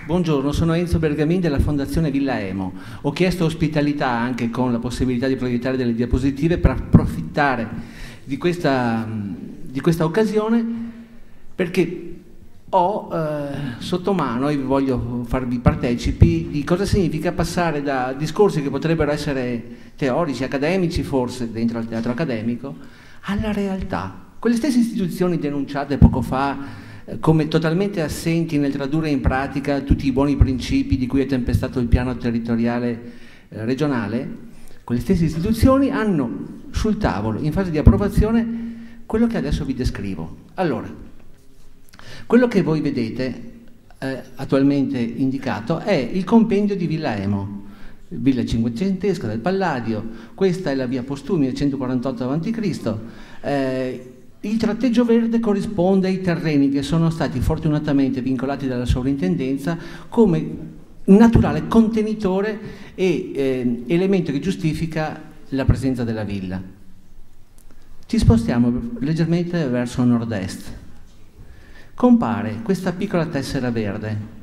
Buongiorno, sono Enzo Bergamin della Fondazione Villa Emo. Ho chiesto ospitalità anche con la possibilità di proiettare delle diapositive per approfittare di questa occasione, perché ho sotto mano e voglio farvi partecipi di cosa significa passare da discorsi che potrebbero essere teorici, accademici forse, dentro al teatro accademico, alla realtà. Quelle stesse istituzioni denunciate poco fa come totalmente assenti nel tradurre in pratica tutti i buoni principi di cui è tempestato il piano territoriale regionale, quelle stesse istituzioni hanno sul tavolo, in fase di approvazione, quello che adesso vi descrivo. Allora, quello che voi vedete attualmente indicato è il compendio di Villa Emo, villa cinquecentesca del Palladio. Questa è la via Postumia, 148 a.C. Il tratteggio verde corrisponde ai terreni che sono stati fortunatamente vincolati dalla sovrintendenza come naturale contenitore e elemento che giustifica la presenza della villa. Ci spostiamo leggermente verso nord-est. Compare questa piccola tessera verde.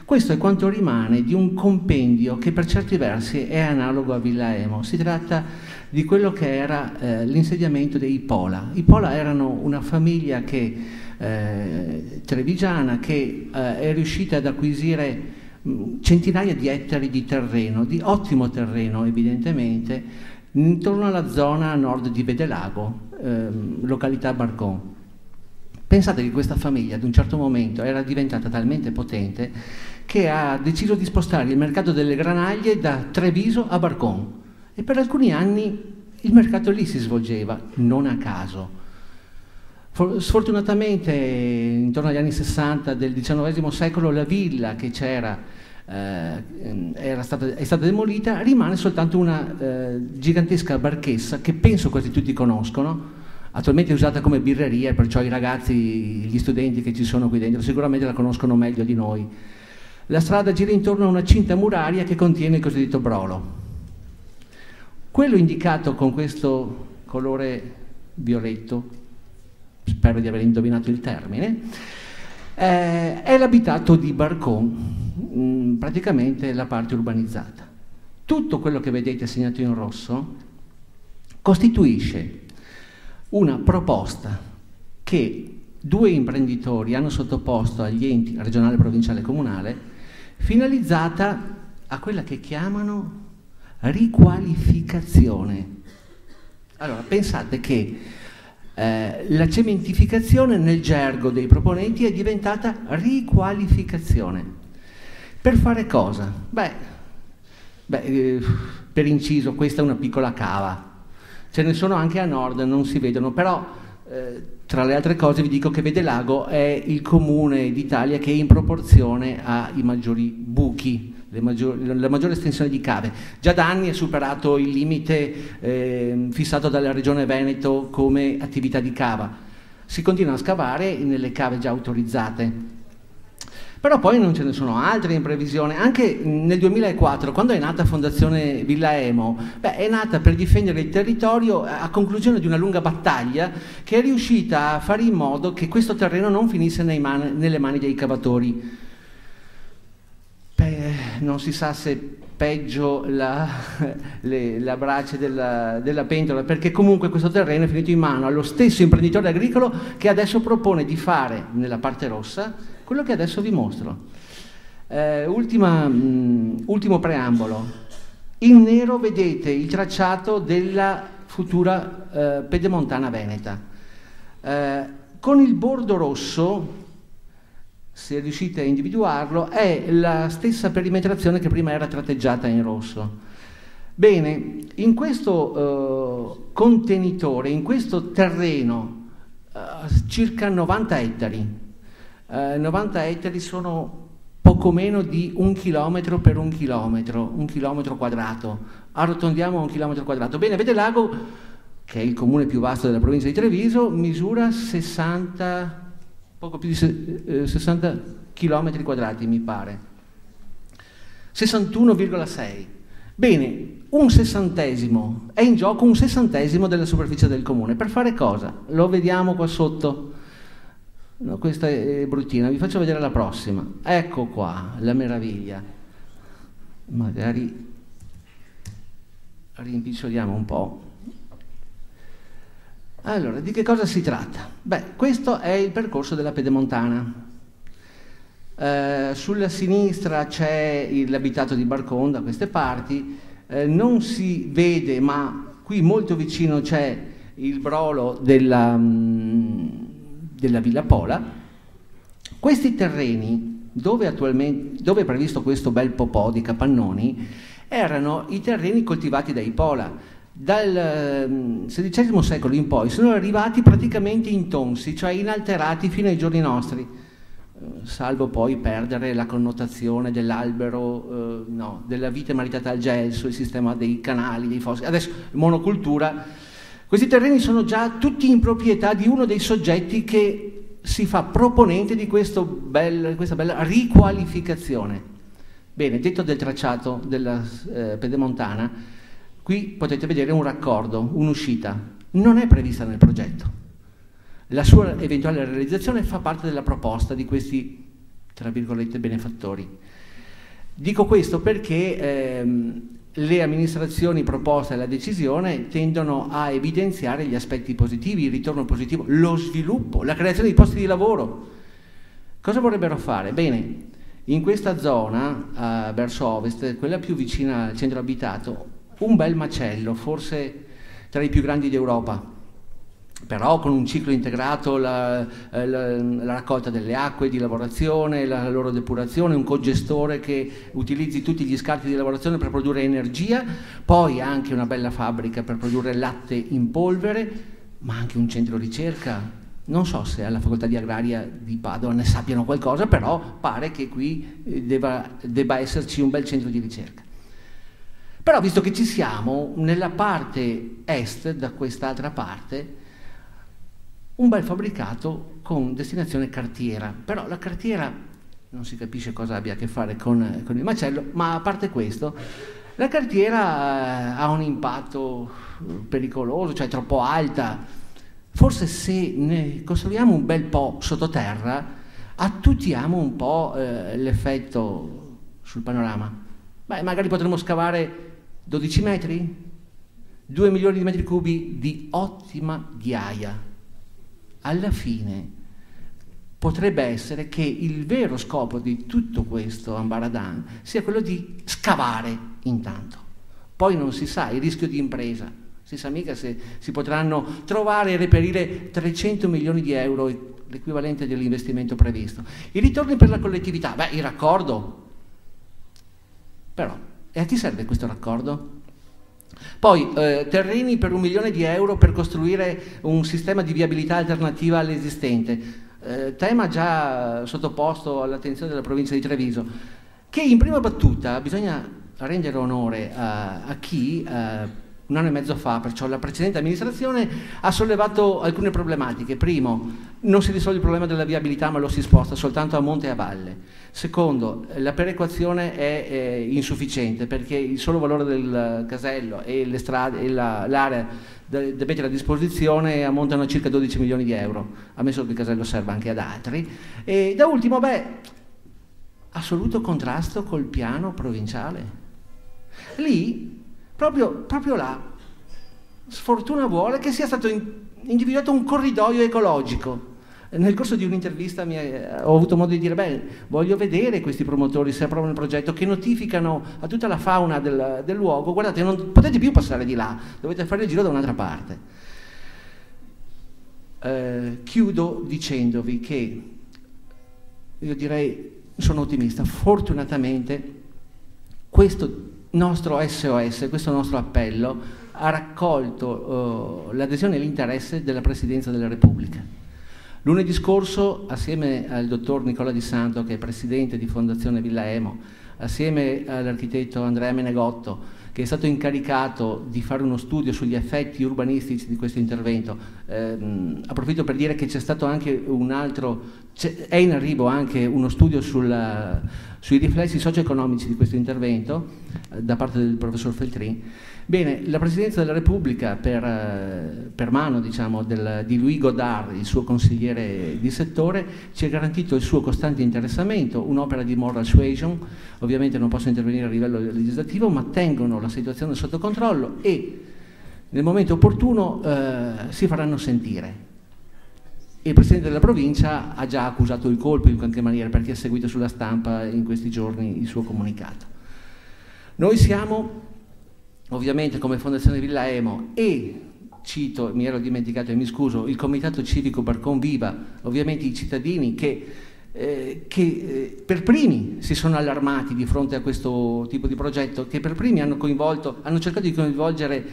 Questo è quanto rimane di un compendio che per certi versi è analogo a Villa Emo. Si tratta di quello che era l'insediamento dei Pola. I Pola erano una famiglia trevigiana che è riuscita ad acquisire centinaia di ettari di terreno, di ottimo terreno evidentemente, intorno alla zona a nord di Vedelago, località Barcon. Pensate che questa famiglia ad un certo momento era diventata talmente potente che ha deciso di spostare il mercato delle granaglie da Treviso a Barcon e per alcuni anni il mercato lì si svolgeva, non a caso. Sfortunatamente intorno agli anni 60 del XIX secolo la villa che c'era è stata demolita, rimane soltanto una gigantesca barchessa che penso quasi tutti conoscono. Attualmente è usata come birreria, perciò i ragazzi, gli studenti che ci sono qui dentro sicuramente la conoscono meglio di noi. La strada gira intorno a una cinta muraria che contiene il cosiddetto brolo. Quello indicato con questo colore violetto, spero di aver indovinato il termine, è l'abitato di Barcon, praticamente la parte urbanizzata. Tutto quello che vedete segnato in rosso costituisce una proposta che due imprenditori hanno sottoposto agli enti regionale, provinciale e comunale, finalizzata a quella che chiamano riqualificazione. Allora, pensate che la cementificazione nel gergo dei proponenti è diventata riqualificazione. Per fare cosa? Per inciso, questa è una piccola cava. Ce ne sono anche a nord, non si vedono, però tra le altre cose vi dico che Vedelago è il comune d'Italia che in proporzione ha i maggiori buchi, la maggiore estensione di cave. Già da anni è superato il limite fissato dalla Regione Veneto come attività di cava. Si continua a scavare nelle cave già autorizzate. Però poi non ce ne sono altre in previsione. Anche nel 2004, quando è nata Fondazione Villa Emo, è nata per difendere il territorio a conclusione di una lunga battaglia che è riuscita a fare in modo che questo terreno non finisse nelle mani dei cavatori. Non si sa se peggio la brace della pentola, perché comunque questo terreno è finito in mano allo stesso imprenditore agricolo che adesso propone di fare nella parte rossa quello che adesso vi mostro. Ultimo preambolo. In nero vedete il tracciato della futura pedemontana veneta. Con il bordo rosso, se riuscite a individuarlo, è la stessa perimetrazione che prima era tratteggiata in rosso. Bene, in questo contenitore, in questo terreno, circa 90 ettari. 90 ettari sono poco meno di 1 chilometro per 1 chilometro quadrato. Arrotondiamo a 1 chilometro quadrato. Bene, Vedelago, che è il comune più vasto della provincia di Treviso, misura poco più di 60 chilometri quadrati, mi pare. 61,6. Bene, un sessantesimo, è in gioco un sessantesimo della superficie del comune. Per fare cosa? Lo vediamo qua sotto. No, questa è bruttina, vi faccio vedere la prossima. Ecco qua, la meraviglia. Magari rimpiccioliamo un po'. Allora, di che cosa si tratta? Beh, questo è il percorso della Pedemontana. Sulla sinistra c'è l'abitato di Barcon, da queste parti. Non si vede, ma qui molto vicino c'è il brolo della Villa Pola. Questi terreni, dove è previsto questo bel popò di capannoni, erano i terreni coltivati dai Pola. Dal XVI secolo in poi sono arrivati praticamente intonsi, cioè inalterati fino ai giorni nostri, salvo poi perdere la connotazione dell'albero, della vite maritata al gelso, il sistema dei canali, dei fossi. Adesso monocultura. Questi terreni sono già tutti in proprietà di uno dei soggetti che si fa proponente di questa bella riqualificazione. Bene, detto del tracciato della Pedemontana, qui potete vedere un raccordo, un'uscita. Non è prevista nel progetto. La sua eventuale realizzazione fa parte della proposta di questi, tra virgolette, benefattori. Dico questo perché le amministrazioni proposte alla decisione tendono a evidenziare gli aspetti positivi, il ritorno positivo, lo sviluppo, la creazione di posti di lavoro. Cosa vorrebbero fare? Bene, in questa zona, verso ovest, quella più vicina al centro abitato, un bel macello, forse tra i più grandi d'Europa, però con un ciclo integrato, la raccolta delle acque di lavorazione, la loro depurazione, un cogestore che utilizzi tutti gli scarti di lavorazione per produrre energia, poi anche una bella fabbrica per produrre latte in polvere, ma anche un centro ricerca. Non so se alla facoltà di agraria di Padova ne sappiano qualcosa, però pare che qui debba esserci un bel centro di ricerca. Però visto che ci siamo, nella parte est, da quest'altra parte, un bel fabbricato con destinazione cartiera. Però la cartiera non si capisce cosa abbia a che fare con il macello, ma a parte questo, la cartiera ha un impatto pericoloso, cioè troppo alta. Forse se ne costruiamo un bel po' sottoterra, attutiamo un po' l'effetto sul panorama. Beh, magari potremmo scavare 12 metri? 2 milioni di metri cubi di ottima ghiaia. Alla fine potrebbe essere che il vero scopo di tutto questo ambaradan sia quello di scavare intanto. Poi non si sa, il rischio di impresa. Si sa mica se si potranno trovare e reperire 300 milioni di euro, l'equivalente dell'investimento previsto. I ritorni per la collettività, beh, il raccordo. Però, e a chi serve questo raccordo? Poi, terreni per 1 milione di euro per costruire un sistema di viabilità alternativa all'esistente. Tema già sottoposto all'attenzione della provincia di Treviso, che in prima battuta bisogna rendere onore a chi... un anno e mezzo fa, perciò la precedente amministrazione ha sollevato alcune problematiche. Primo, non si risolve il problema della viabilità, ma lo si sposta soltanto a monte e a valle. Secondo, la perequazione è insufficiente perché il solo valore del casello e le strade e l'area da mettere a disposizione ammontano a circa 12 milioni di euro, ammesso che il casello serva anche ad altri. E da ultimo, assoluto contrasto col piano provinciale. Lì proprio là, sfortuna vuole che sia stato individuato un corridoio ecologico. Nel corso di un'intervista ho avuto modo di dire, voglio vedere questi promotori se approvano il progetto, che notificano a tutta la fauna del luogo, guardate, non potete più passare di là, dovete fare il giro da un'altra parte. Chiudo dicendovi che, io direi, sono ottimista, fortunatamente questo nostro SOS, questo nostro appello ha raccolto l'adesione e l'interesse della Presidenza della Repubblica. Lunedì scorso, assieme al dottor Nicola Di Santo, che è presidente di Fondazione Villa Emo, assieme all'architetto Andrea Menegotto, che è stato incaricato di fare uno studio sugli effetti urbanistici di questo intervento, approfitto per dire che c'è stato anche un altro è in arrivo anche uno studio sui riflessi socio-economici di questo intervento da parte del professor Feltrin. Bene, la Presidenza della Repubblica, per mano diciamo, di Louis Godard, il suo consigliere di settore, ci ha garantito il suo costante interessamento, un'opera di moral suasion. Ovviamente non posso intervenire a livello legislativo, ma tengono la situazione sotto controllo e nel momento opportuno si faranno sentire. Il Presidente della provincia ha già accusato il colpo in qualche maniera, perché ha seguito sulla stampa in questi giorni il suo comunicato. Noi siamo ovviamente come Fondazione Villa Emo e, cito, mi ero dimenticato e mi scuso, il Comitato Civico Barcon Viva, ovviamente i cittadini che per primi si sono allarmati di fronte a questo tipo di progetto, che per primi hanno cercato di coinvolgere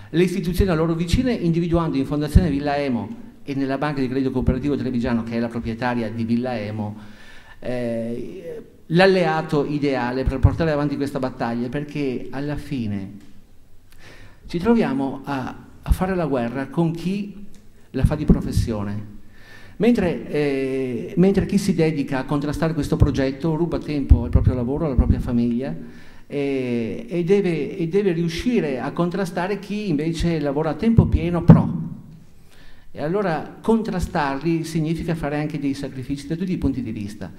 le istituzioni a loro vicine, individuando in Fondazione Villa Emo e nella Banca di Credito Cooperativo Trevigiano, che è la proprietaria di Villa Emo, l'alleato ideale per portare avanti questa battaglia, perché alla fine ci troviamo a fare la guerra con chi la fa di professione, mentre chi si dedica a contrastare questo progetto ruba tempo al proprio lavoro, alla propria famiglia e deve riuscire a contrastare chi invece lavora a tempo pieno pro. E allora contrastarli significa fare anche dei sacrifici da tutti i punti di vista,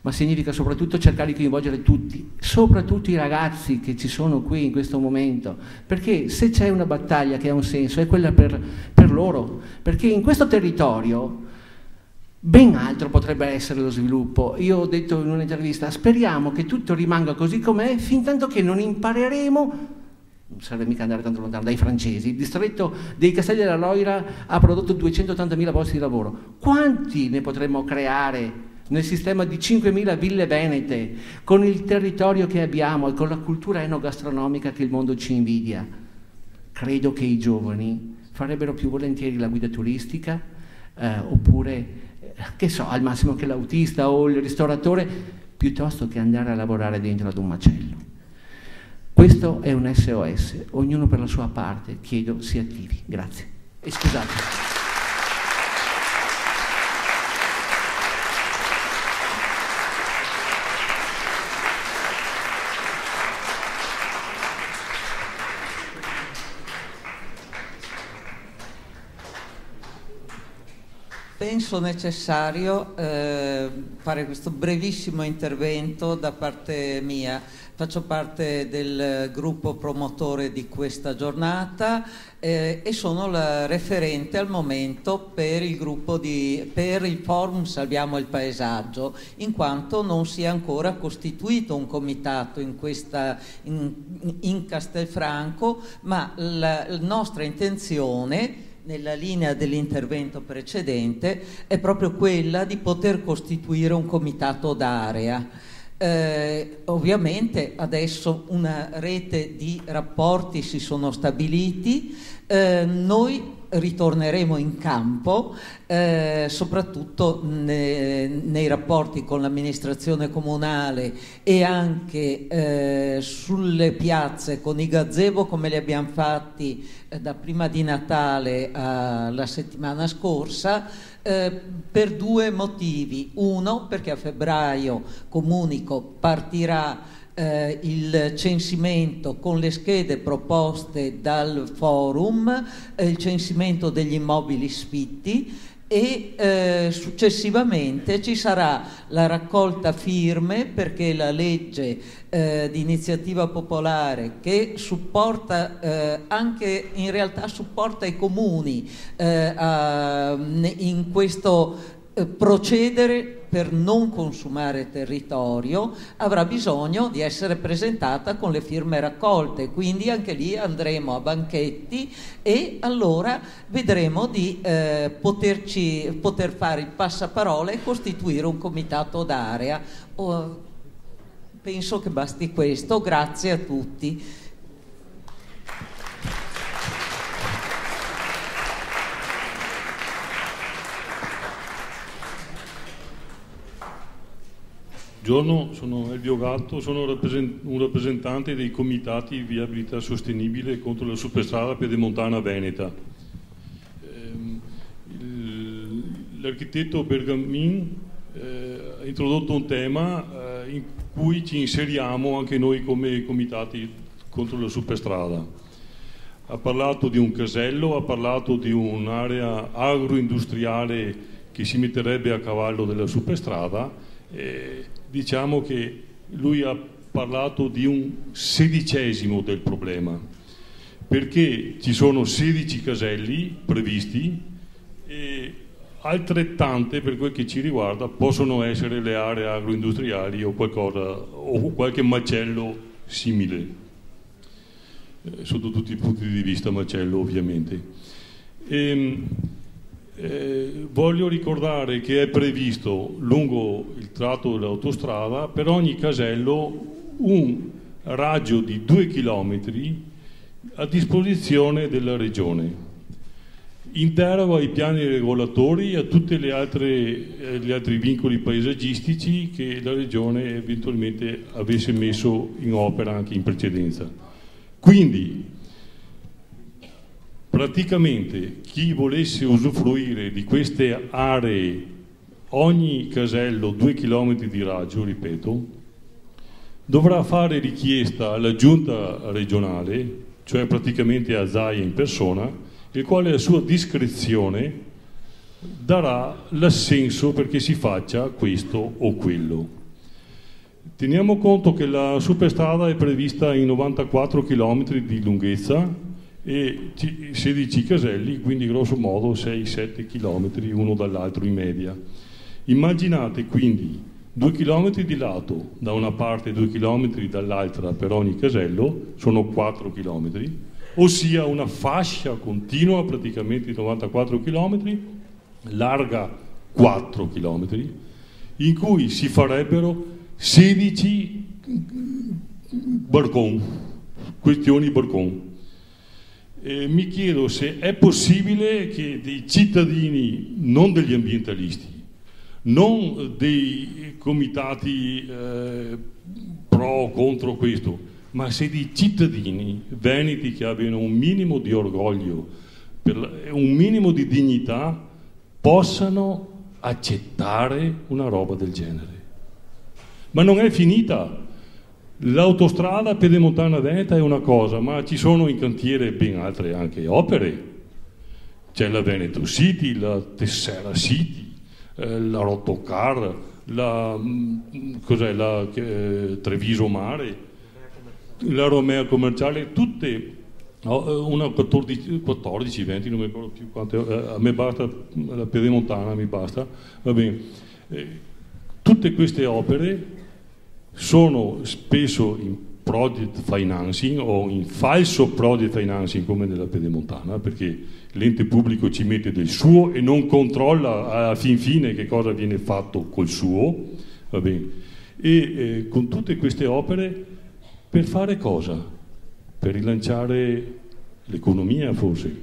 ma significa soprattutto cercare di coinvolgere tutti, soprattutto i ragazzi che ci sono qui in questo momento, perché se c'è una battaglia che ha un senso è quella per loro, perché in questo territorio ben altro potrebbe essere lo sviluppo. Io ho detto in un'intervista, speriamo che tutto rimanga così com'è fin tanto che non impareremo, non serve mica andare tanto lontano, dai francesi. Il distretto dei Castelli della Loira ha prodotto 280.000 posti di lavoro. Quanti ne potremmo creare nel sistema di 5.000 ville venete, con il territorio che abbiamo e con la cultura enogastronomica che il mondo ci invidia? Credo che i giovani farebbero più volentieri la guida turistica oppure, che so, al massimo che l'autista o il ristoratore, piuttosto che andare a lavorare dentro ad un macello. Questo è un SOS, ognuno per la sua parte, chiedo si attivi. Grazie. E scusate. Penso necessario fare questo brevissimo intervento da parte mia. Faccio parte del gruppo promotore di questa giornata e sono la referente al momento per il forum Salviamo il Paesaggio, in quanto non si è ancora costituito un comitato in Castelfranco, ma la nostra intenzione, nella linea dell'intervento precedente, è proprio quella di poter costituire un comitato d'area. Ovviamente adesso una rete di rapporti si sono stabiliti, noi ritorneremo in campo soprattutto nei rapporti con l'amministrazione comunale e anche sulle piazze con i gazebo, come li abbiamo fatti da prima di Natale alla settimana scorsa, per due motivi. Uno, perché a febbraio, comunico, partirà il censimento con le schede proposte dal forum, il censimento degli immobili sfitti, e successivamente ci sarà la raccolta firme, perché la legge di iniziativa popolare, che supporta anche, in realtà supporta i comuni in questo procedere per non consumare territorio, avrà bisogno di essere presentata con le firme raccolte, quindi anche lì andremo a banchetti e allora vedremo di poter fare il passaparola e costituire un comitato d'area. Penso che basti questo, grazie a tutti. Buongiorno, sono Elvio Gatto, sono un rappresentante dei comitati Viabilità Sostenibile contro la superstrada pedemontana veneta. L'architetto Bergamin ha introdotto un tema in cui ci inseriamo anche noi come comitati contro la superstrada. Ha parlato di un casello, ha parlato di un'area agroindustriale che si metterebbe a cavallo della superstrada. Diciamo che lui ha parlato di un 16° del problema, perché ci sono 16 caselli previsti e altrettante, per quel che ci riguarda, possono essere le aree agroindustriali o qualcosa, o qualche macello simile, sotto tutti i punti di vista macello ovviamente. Voglio ricordare che è previsto lungo il tratto dell'autostrada per ogni casello un raggio di 2 chilometri a disposizione della regione, in deroga ai piani regolatori e a tutti gli altri vincoli paesaggistici che la regione eventualmente avesse messo in opera anche in precedenza. Quindi praticamente chi volesse usufruire di queste aree, ogni casello 2 chilometri di raggio, ripeto, dovrà fare richiesta alla giunta regionale, cioè praticamente a Zaia in persona, il quale a sua discrezione darà l'assenso perché si faccia questo o quello. Teniamo conto che la superstrada è prevista in 94 km di lunghezza e 16 caselli, quindi grosso modo 6-7 km uno dall'altro in media. Immaginate quindi 2 km di lato da una parte e 2 km dall'altra per ogni casello, sono 4 km, ossia una fascia continua praticamente di 94 km, larga 4 km, in cui si farebbero 16 barcon, questioni barcon. Mi chiedo se è possibile che dei cittadini, non degli ambientalisti, non dei comitati pro o contro questo, ma se dei cittadini veneti che abbiano un minimo di orgoglio, un minimo di dignità, possano accettare una roba del genere. Ma non è finita. L'autostrada pedemontana veneta è una cosa, ma ci sono in cantiere ben altre anche opere. C'è la Veneto City, la Tessera City, la Rottocar, la Treviso Mare, la Romea Commerciale, tutte, una 14, 20, non mi ricordo più quante, a me basta, la pedemontana mi basta, va bene. Tutte queste opere sono spesso in project financing o in falso project financing come nella pedemontana, perché l'ente pubblico ci mette del suo e non controlla a fin fine che cosa viene fatto col suo, va bene. E con tutte queste opere per fare cosa? Per rilanciare l'economia forse?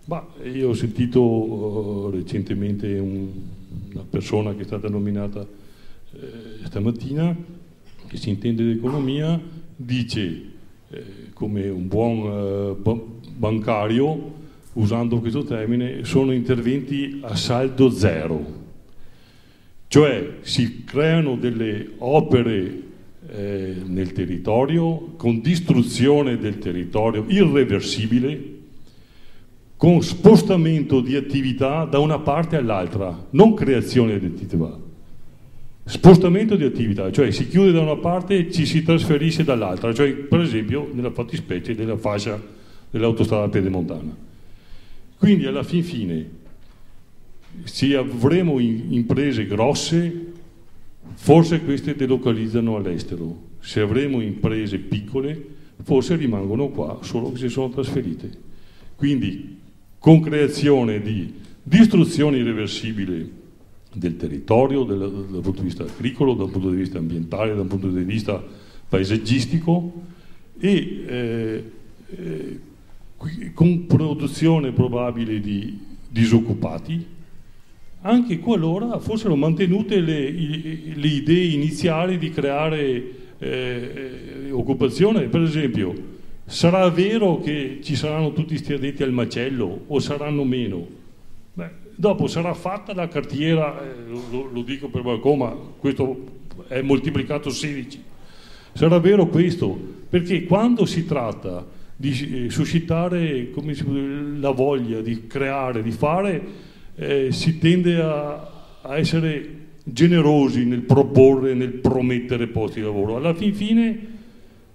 Ma io ho sentito recentemente una persona che è stata nominata stamattina, che si intende di economia, dice come un buon bancario, usando questo termine, sono interventi a saldo zero, cioè si creano delle opere nel territorio con distruzione del territorio irreversibile, con spostamento di attività da una parte all'altra, non creazione di attività. Spostamento di attività, cioè si chiude da una parte e ci si trasferisce dall'altra, cioè per esempio nella fattispecie della fascia dell'autostrada pedemontana. Quindi alla fin fine, se avremo imprese grosse, forse queste delocalizzano all'estero, se avremo imprese piccole, forse rimangono qua, solo che si sono trasferite. Quindi con creazione di distruzione irreversibile del territorio, dal punto di vista agricolo, dal punto di vista ambientale, dal punto di vista paesaggistico e con produzione probabile di disoccupati, anche qualora fossero mantenute le idee iniziali di creare occupazione. Per esempio, sarà vero che ci saranno tutti questi addetti al macello o saranno meno? Beh, Dopo sarà fatta la cartiera, lo dico per qualcuno, ma questo è moltiplicato 16. Sarà vero questo, perché quando si tratta di suscitare la voglia di creare, di fare, si tende a essere generosi nel proporre, nel promettere posti di lavoro. Alla fine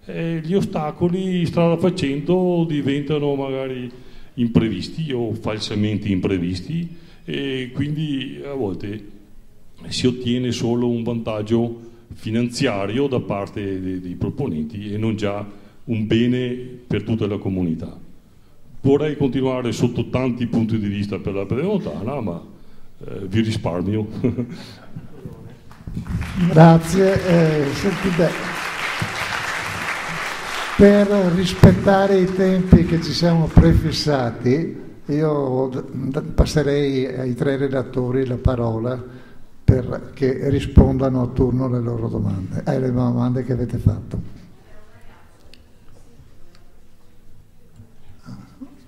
gli ostacoli strada facendo diventano magari imprevisti o falsamente imprevisti, e quindi a volte si ottiene solo un vantaggio finanziario da parte dei proponenti e non già un bene per tutta la comunità. Vorrei continuare sotto tanti punti di vista per la Pedemontana, ma vi risparmio. Grazie. Sentite, per rispettare i tempi che ci siamo prefissati, io passerei ai 3 relatori la parola perché rispondano a turno alle loro domande, alle domande che avete fatto.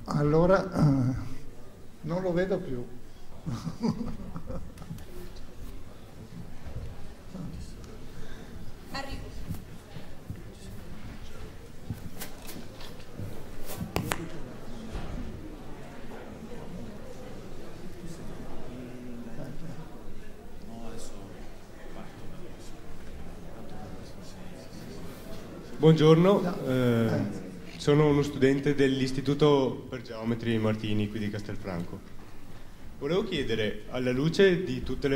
Allora, non lo vedo più. Buongiorno, sono uno studente dell'Istituto per Geometri Martini qui di Castelfranco. Volevo chiedere, alla luce di tutte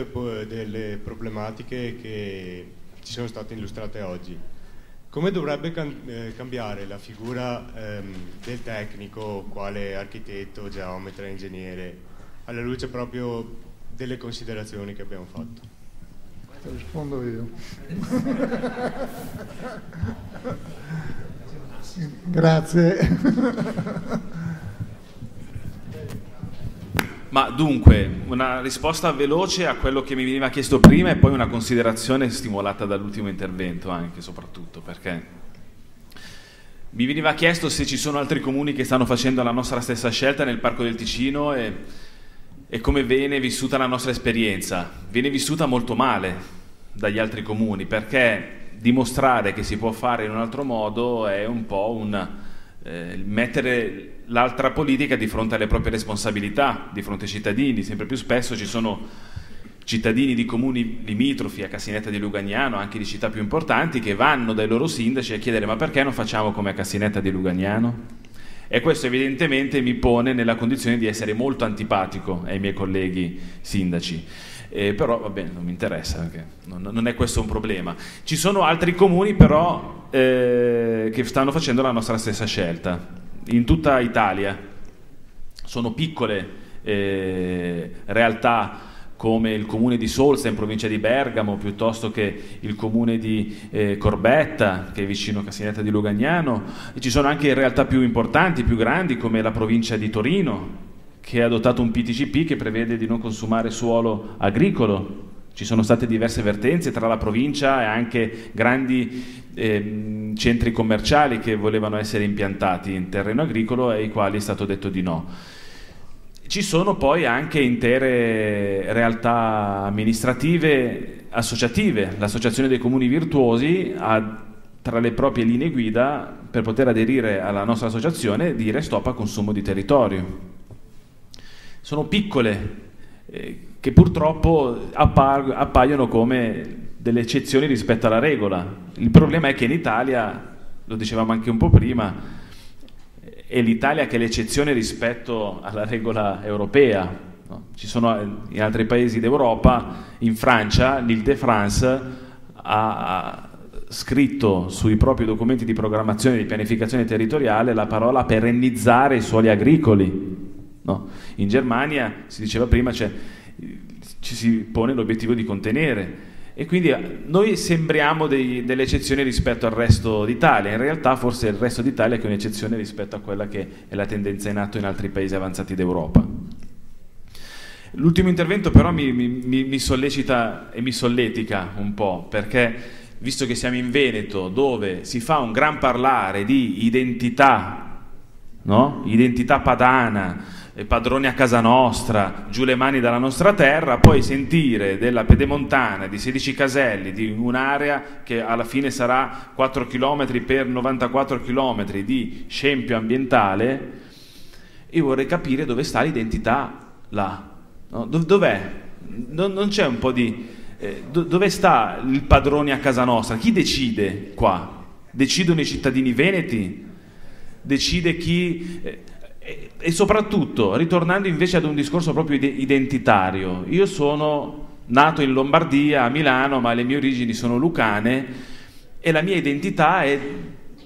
delle problematiche che ci sono state illustrate oggi, come dovrebbe cambiare la figura del tecnico, quale architetto, geometra, ingegnere, alla luce proprio delle considerazioni che abbiamo fatto? Rispondo io. Grazie. Ma dunque, una risposta veloce a quello che mi veniva chiesto prima e poi una considerazione stimolata dall'ultimo intervento anche, soprattutto perché mi veniva chiesto se ci sono altri comuni che stanno facendo la nostra stessa scelta nel Parco del Ticino e come viene vissuta la nostra esperienza. Viene vissuta molto male dagli altri comuni, perché dimostrare che si può fare in un altro modo è un po' mettere l'altra politica di fronte alle proprie responsabilità, di fronte ai cittadini. Sempre più spesso ci sono cittadini di comuni limitrofi a Cassinetta di Lugagnano, anche di città più importanti, che vanno dai loro sindaci a chiedere: ma perché non facciamo come a Cassinetta di Lugagnano? E questo evidentemente mi pone nella condizione di essere molto antipatico ai miei colleghi sindaci. Però va bene, non mi interessa, perché non è questo un problema. Ci sono altri comuni però che stanno facendo la nostra stessa scelta in tutta Italia. Sono piccole realtà come il comune di Solza in provincia di Bergamo, piuttosto che il comune di Corbetta, che è vicino a Cassinetta di Lugagnano, e ci sono anche realtà più importanti, più grandi, come la provincia di Torino, che ha adottato un PTCP che prevede di non consumare suolo agricolo. Ci sono state diverse vertenze tra la provincia e anche grandi centri commerciali che volevano essere impiantati in terreno agricolo e ai quali è stato detto di no. Ci sono poi anche intere realtà amministrative associative. L'Associazione dei Comuni Virtuosi ha tra le proprie linee guida, per poter aderire alla nostra associazione, dire stop al consumo di territorio. Sono piccole, che purtroppo appaiono come delle eccezioni rispetto alla regola. Il problema è che in Italia, lo dicevamo anche un po' prima, è l'Italia che è l'eccezione rispetto alla regola europea, no? Ci sono in altri paesi d'Europa, in Francia, l'Île-de-France ha scritto sui propri documenti di programmazione e di pianificazione territoriale la parola perennizzare i suoli agricoli. No. In Germania, si diceva prima, ci si pone l'obiettivo di contenere, e quindi noi sembriamo delle eccezioni rispetto al resto d'Italia. In realtà forse è il resto d'Italia che è un'eccezione rispetto a quella che è la tendenza in atto in altri paesi avanzati d'Europa. L'ultimo intervento però mi sollecita e mi solletica un po', perché visto che siamo in Veneto, dove si fa un gran parlare di identità, no? Identità padana, padroni a casa nostra, giù le mani dalla nostra terra, poi sentire della pedemontana di 16 caselli, di un'area che alla fine sarà 4 km per 94 km di scempio ambientale. Io vorrei capire dove sta l'identità là, no? Dov'è? Non c'è un po' di... dove sta il padrone a casa nostra? Chi decide qua? Decidono i cittadini veneti? Decide chi... e soprattutto, ritornando invece ad un discorso proprio identitario, io sono nato in Lombardia, a Milano, ma le mie origini sono lucane e la mia identità è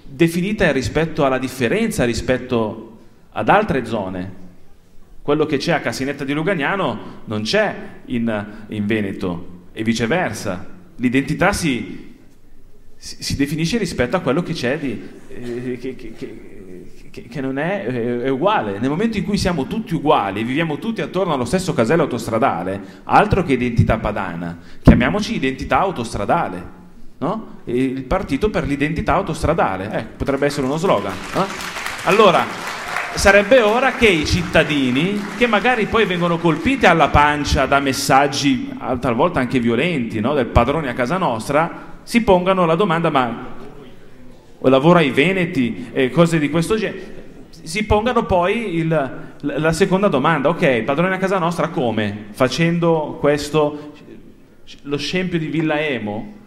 definita rispetto alla differenza rispetto ad altre zone. Quello che c'è a Cassinetta di Lugagnano non c'è in Veneto e viceversa. L'identità si definisce rispetto a quello che c'è che non è uguale. Nel momento in cui siamo tutti uguali, viviamo tutti attorno allo stesso casello autostradale, altro che identità padana, chiamiamoci identità autostradale, no? Il partito per l'identità autostradale, potrebbe essere uno slogan, no? Allora sarebbe ora che i cittadini, che magari poi vengono colpiti alla pancia da messaggi talvolta anche violenti, no? Del padrone a casa nostra, si pongano la domanda: ma lavora ai veneti e cose di questo genere, si pongano poi la seconda domanda: ok, padrone a casa nostra come? Facendo questo, lo scempio di Villa Emo?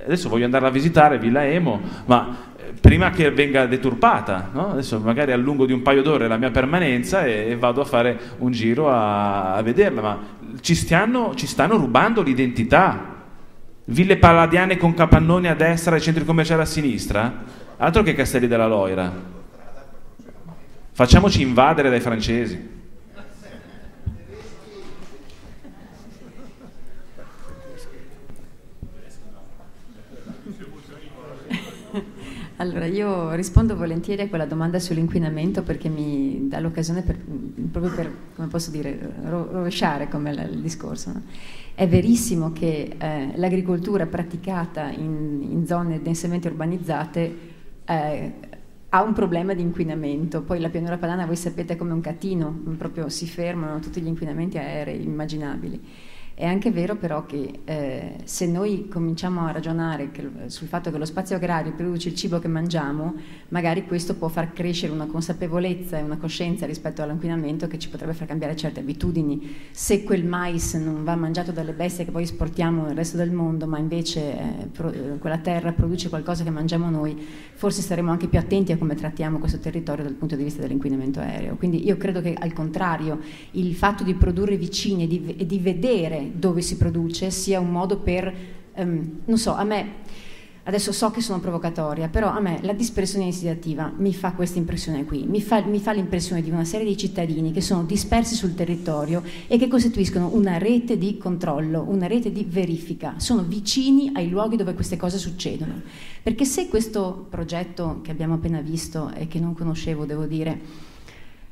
Adesso voglio andare a visitare Villa Emo, ma prima che venga deturpata, no? Adesso magari allungo di un paio d'ore la mia permanenza e vado a fare un giro a vederla, ma ci stanno rubando l'identità. Ville palladiane con capannoni a destra e centri commerciali a sinistra, altro che Castelli della Loira. Facciamoci invadere dai francesi. Allora, io rispondo volentieri a quella domanda sull'inquinamento perché mi dà l'occasione proprio per, come posso dire, rovesciare come il discorso, no? È verissimo che l'agricoltura praticata in zone densamente urbanizzate ha un problema di inquinamento. Poi la pianura padana, voi sapete, è come un catino, proprio si fermano tutti gli inquinamenti aerei immaginabili. È anche vero però che se noi cominciamo a ragionare sul fatto che lo spazio agrario produce il cibo che mangiamo, magari questo può far crescere una consapevolezza e una coscienza rispetto all'inquinamento che ci potrebbe far cambiare certe abitudini. Se quel mais non va mangiato dalle bestie che poi esportiamo nel resto del mondo, ma invece quella terra produce qualcosa che mangiamo noi, forse saremo anche più attenti a come trattiamo questo territorio dal punto di vista dell'inquinamento aereo. Quindi io credo che al contrario il fatto di produrre vicini e di vedere dove si produce sia un modo per, non so, a me, adesso so che sono provocatoria, però a me la dispersione iniziativa mi fa questa impressione qui, mi fa l'impressione di una serie di cittadini che sono dispersi sul territorio e che costituiscono una rete di controllo, una rete di verifica, sono vicini ai luoghi dove queste cose succedono. Perché se questo progetto che abbiamo appena visto e che non conoscevo, devo dire,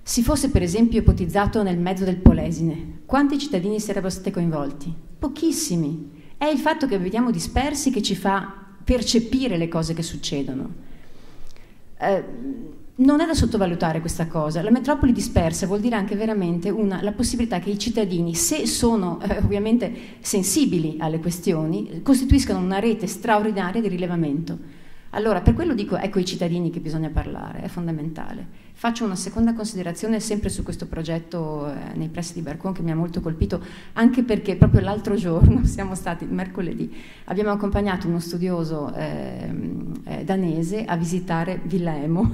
si fosse per esempio ipotizzato nel mezzo del Polesine, quanti cittadini sarebbero stati coinvolti? Pochissimi. È il fatto che vediamo dispersi che ci fa percepire le cose che succedono. Non è da sottovalutare questa cosa. La metropoli dispersa vuol dire anche veramente la possibilità che i cittadini, se sono ovviamente sensibili alle questioni, costituiscano una rete straordinaria di rilevamento. Allora, per quello dico, ecco i cittadini che bisogna parlare, è fondamentale. Faccio una seconda considerazione sempre su questo progetto nei pressi di Barcon che mi ha molto colpito, anche perché proprio l'altro giorno, siamo stati mercoledì, abbiamo accompagnato uno studioso danese a visitare Villa Emo,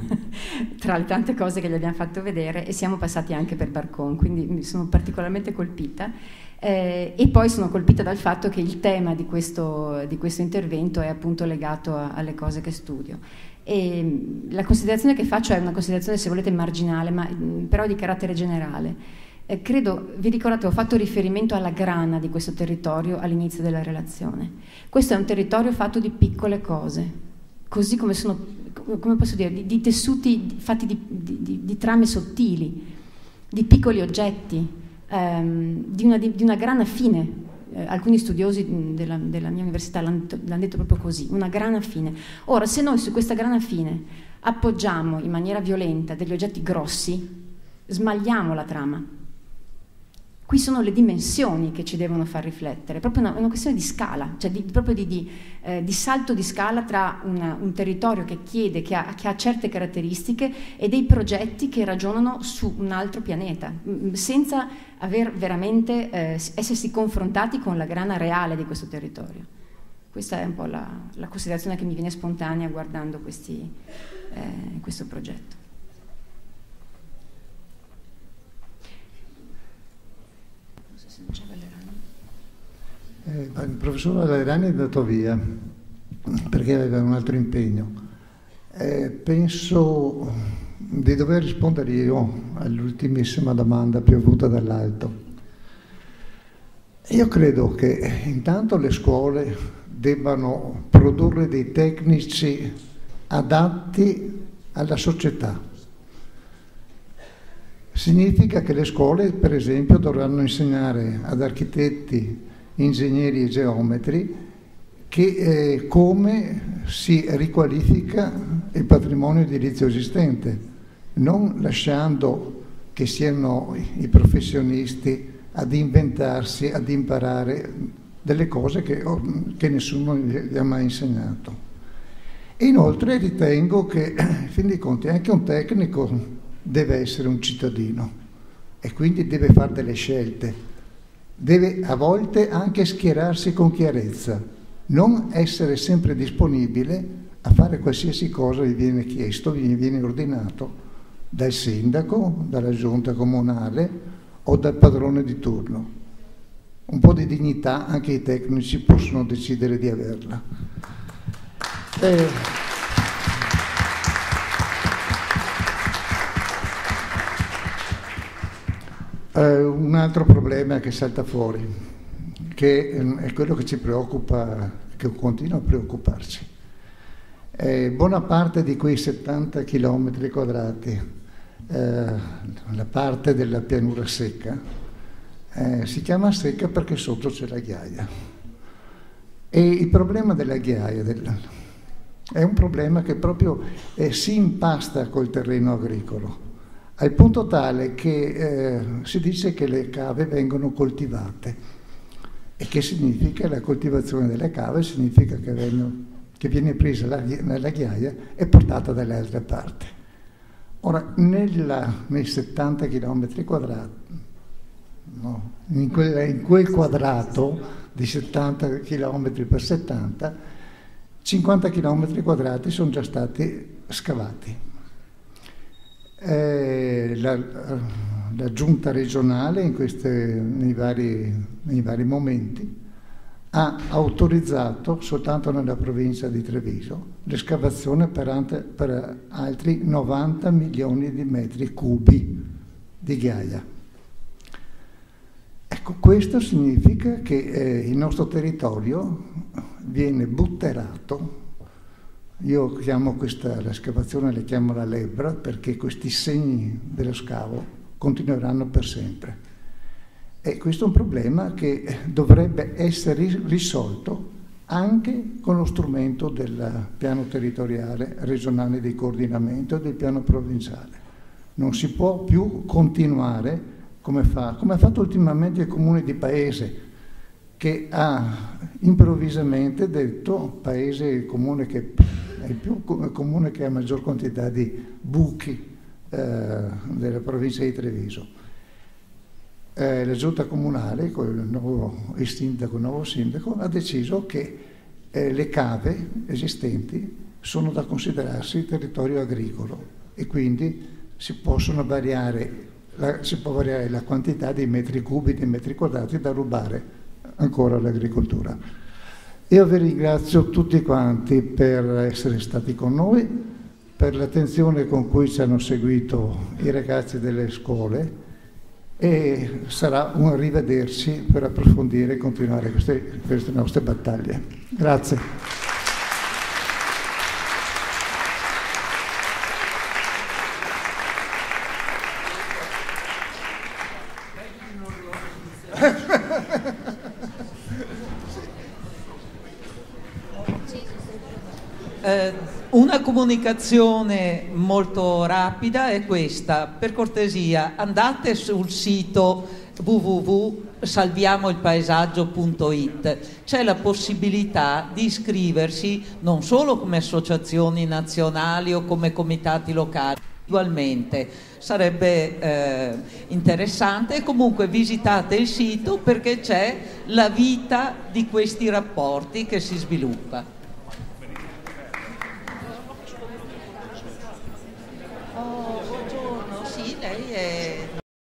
tra le tante cose che gli abbiamo fatto vedere, e siamo passati anche per Barcon, quindi mi sono particolarmente colpita. E poi sono colpita dal fatto che il tema di questo intervento è appunto legato alle cose che studio. E la considerazione che faccio è una considerazione, se volete, marginale, ma però di carattere generale. Credo, vi ricordate, ho fatto riferimento alla grana di questo territorio all'inizio della relazione. Questo è un territorio fatto di piccole cose, così come sono, come posso dire, di tessuti fatti di trame sottili, di piccoli oggetti, di una grana fine. Alcuni studiosi della mia università l'hanno detto proprio così, una grana fine. Ora, se noi su questa grana fine appoggiamo in maniera violenta degli oggetti grossi, smagliamo la trama. Qui sono le dimensioni che ci devono far riflettere, è proprio una questione di scala, cioè proprio di salto di scala tra un territorio che chiede, che ha certe caratteristiche, e dei progetti che ragionano su un altro pianeta, senza aver veramente essersi confrontati con la grana reale di questo territorio. Questa è un po' la considerazione che mi viene spontanea guardando questo progetto. Il professor Valerani è andato via perché aveva un altro impegno. Penso di dover rispondere io all'ultimissima domanda piovuta dall'alto. Io credo che intanto le scuole debbano produrre dei tecnici adatti alla società. Significa che le scuole, per esempio, dovranno insegnare ad architetti, ingegneri e geometri come si riqualifica il patrimonio edilizio esistente, non lasciando che siano i professionisti ad inventarsi, ad imparare delle cose che nessuno gli ha mai insegnato. E inoltre ritengo che, in fin dei conti, anche un tecnico deve essere un cittadino e quindi deve fare delle scelte. Deve a volte anche schierarsi con chiarezza, non essere sempre disponibile a fare qualsiasi cosa gli viene chiesto, gli viene ordinato dal sindaco, dalla giunta comunale o dal padrone di turno. Un po' di dignità anche i tecnici possono decidere di averla. Un altro problema che salta fuori, che è quello che ci preoccupa, che continua a preoccuparci. Buona parte di quei 70 km quadrati, la parte della pianura secca, si chiama secca perché sotto c'è la ghiaia. E il problema della ghiaia è un problema che proprio si impasta col terreno agricolo, al punto tale che si dice che le cave vengono coltivate. E che significa? La coltivazione delle cave significa che viene presa la ghiaia e portata dalle altre parti. Ora, nei 70 km quadrati, no, in quel quadrato di 70 km per 70, 50 km quadrati sono già stati scavati. La giunta regionale nei vari momenti ha autorizzato soltanto nella provincia di Treviso l'escavazione per altri 90 milioni di metri cubi di ghiaia. Ecco, questo significa che il nostro territorio viene butterato. Io chiamo l'escavazione, le chiamo la lebbra, perché questi segni dello scavo continueranno per sempre. E questo è un problema che dovrebbe essere risolto anche con lo strumento del piano territoriale regionale di coordinamento e del piano provinciale. Non si può più continuare come ha fatto ultimamente il Comune di Paese, che ha improvvisamente detto, Paese comune che è il più comune che ha maggior quantità di buchi della provincia di Treviso. La giunta comunale, con il nuovo sindaco, ha deciso che le cave esistenti sono da considerarsi territorio agricolo e quindi si può variare la quantità di metri cubi, di metri quadrati da rubare ancora all'agricoltura. Io vi ringrazio tutti quanti per essere stati con noi, per l'attenzione con cui ci hanno seguito i ragazzi delle scuole, e sarà un rivederci per approfondire e continuare queste nostre battaglie. Grazie. Una comunicazione molto rapida è questa: per cortesia andate sul sito www.salviamoilpaesaggio.it, c'è la possibilità di iscriversi non solo come associazioni nazionali o come comitati locali, individualmente. Sarebbe interessante, e comunque visitate il sito perché c'è la vita di questi rapporti che si sviluppa. Buongiorno, sì, lei è...